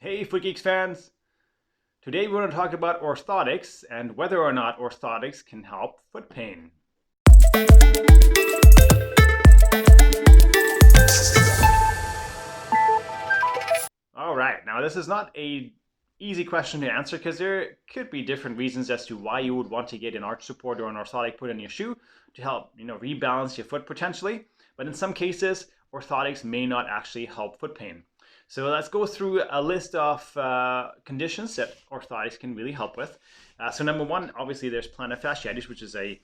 Hey Foot Geeks fans! Today we're going to talk about orthotics and whether or not orthotics can help foot pain. Alright, now this is not an easy question to answer because there could be different reasons as to why you would want to get an arch support or an orthotic put in your shoe to help rebalance your foot potentially. But in some cases, orthotics may not actually help foot pain. So let's go through a list of conditions that orthotics can really help with. So number one, obviously there's plantar fasciitis, which is a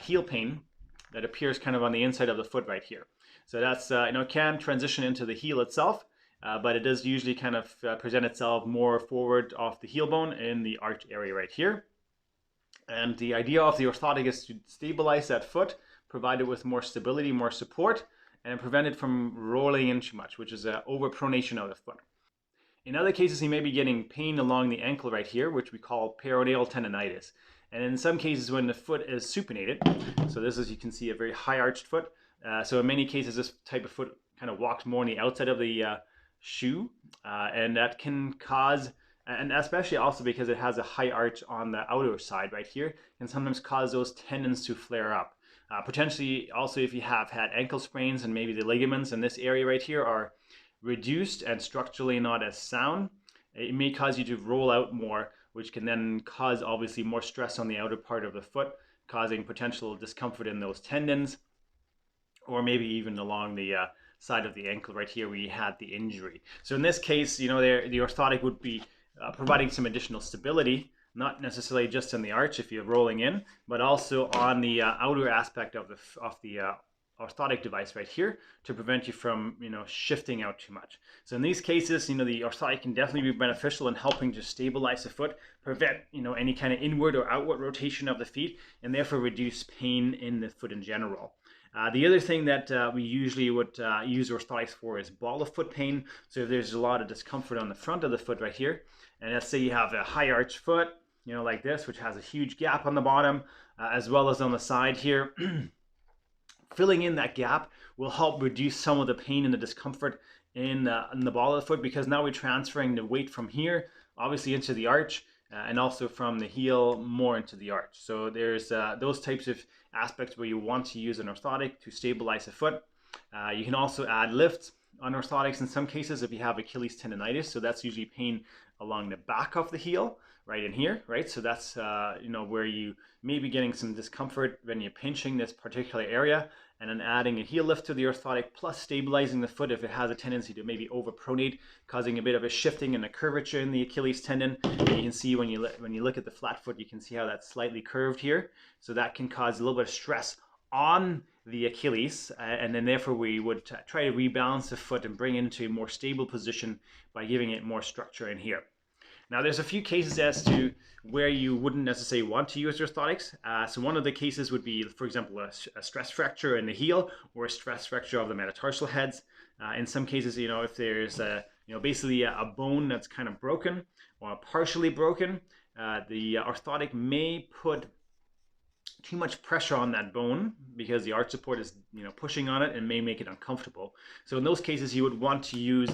heel pain that appears kind of on the inside of the foot right here. So that's can transition into the heel itself, but it does usually kind of present itself more forward off the heel bone in the arch area right here. And the idea of the orthotic is to stabilize that foot, provide it with more stability, more support, and prevent it from rolling in too much, which is an overpronation of the foot. In other cases, you may be getting pain along the ankle right here, which we call peroneal tendonitis. And in some cases, when the foot is supinated, so this is, you can see, a very high arched foot. So in many cases, this type of foot kind of walks more on the outside of the shoe, and that can cause, and especially also because it has a high arch on the outer side right here, can sometimes cause those tendons to flare up. Potentially also if you have had ankle sprains and maybe the ligaments in this area right here are reduced and structurally not as sound, it may cause you to roll out more, which can then cause obviously more stress on the outer part of the foot, causing potential discomfort in those tendons, or maybe even along the side of the ankle right here where you had the injury. So in this case, the orthotic would be providing some additional stability, not necessarily just in the arch if you're rolling in, but also on the outer aspect of the orthotic device right here to prevent you from shifting out too much. So in these cases, the orthotic can definitely be beneficial in helping to stabilize the foot, prevent any kind of inward or outward rotation of the feet, and therefore reduce pain in the foot in general. The other thing that we usually would use orthotics for is ball of foot pain. So if there's a lot of discomfort on the front of the foot right here, and let's say you have a high arch foot, like this, which has a huge gap on the bottom, as well as on the side here, filling in that gap will help reduce some of the pain and the discomfort in the ball of the foot, because now we're transferring the weight from here, obviously into the arch, and also from the heel more into the arch. So there's those types of aspects where you want to use an orthotic to stabilize the foot. You can also add lifts on orthotics in some cases if you have Achilles tendonitis. So that's usually pain along the back of the heel, right in here, right? So that's where you may be getting some discomfort when you're pinching this particular area, and then adding a heel lift to the orthotic plus stabilizing the foot if it has a tendency to maybe overpronate, causing a bit of a shifting and a curvature in the Achilles tendon. And you can see when you look at the flat foot, you can see how that's slightly curved here. So that can cause a little bit of stress on the Achilles, and then therefore we would try to rebalance the foot and bring it into a more stable position by giving it more structure in here. Now there's a few cases as to where you wouldn't necessarily want to use orthotics. So one of the cases would be, for example, a stress fracture in the heel or a stress fracture of the metatarsal heads. In some cases, if there's basically a bone that's kind of broken or partially broken, the orthotic may put too much pressure on that bone because the arch support is pushing on it and may make it uncomfortable. So in those cases, you would want to use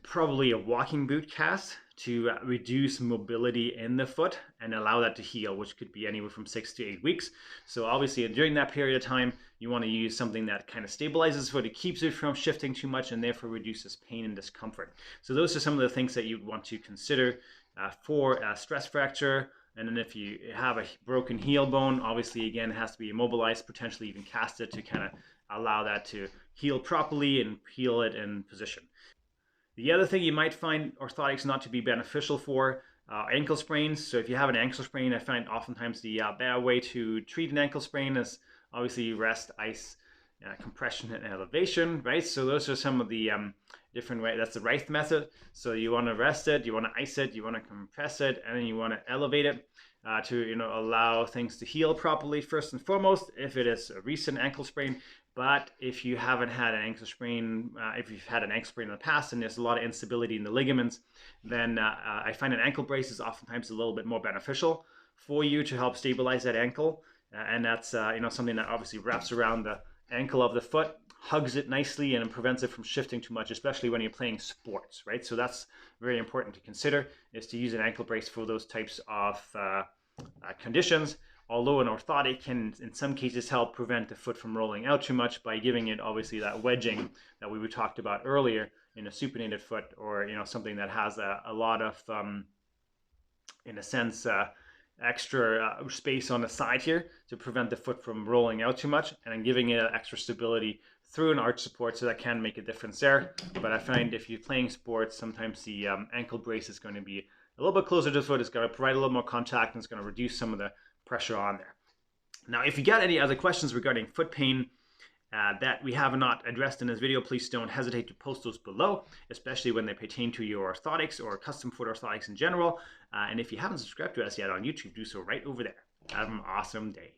probably a walking boot cast to reduce mobility in the foot and allow that to heal, which could be anywhere from 6 to 8 weeks. So obviously during that period of time, you want to use something that kind of stabilizes the foot, it keeps it from shifting too much, and therefore reduces pain and discomfort. So those are some of the things that you'd want to consider for a stress fracture. And then if you have a broken heel bone, obviously again it has to be immobilized, potentially even casted to kind of allow that to heal properly and heal it in position. The other thing you might find orthotics not to be beneficial for, ankle sprains. So if you have an ankle sprain, I find oftentimes the better way to treat an ankle sprain is obviously rest, ice, compression, and elevation, right? So those are some of the different ways. That's the right method. So you want to rest it, you want to ice it, you want to compress it, and then you want to elevate it to allow things to heal properly first and foremost if it is a recent ankle sprain. But if you haven't had an ankle sprain, if you've had an ankle sprain in the past and there's a lot of instability in the ligaments, then I find an ankle brace is oftentimes a little bit more beneficial for you to help stabilize that ankle. And that's something that obviously wraps around the ankle of the foot, hugs it nicely and prevents it from shifting too much, especially when you're playing sports, right? So that's very important to consider, is to use an ankle brace for those types of conditions. Although an orthotic can in some cases help prevent the foot from rolling out too much by giving it obviously that wedging that we talked about earlier in a supinated foot, or something that has a lot of in a sense extra space on the side here to prevent the foot from rolling out too much, and then giving it extra stability through an arch support, so that can make a difference there. But I find if you're playing sports, sometimes the ankle brace is going to be a little bit closer to the foot. It's going to provide a little more contact, and it's going to reduce some of the pressure on there. Now, if you got any other questions regarding foot pain that we have not addressed in this video, please don't hesitate to post those below, especially when they pertain to your orthotics or custom foot orthotics in general. And if you haven't subscribed to us yet on YouTube, do so right over there. Have an awesome day.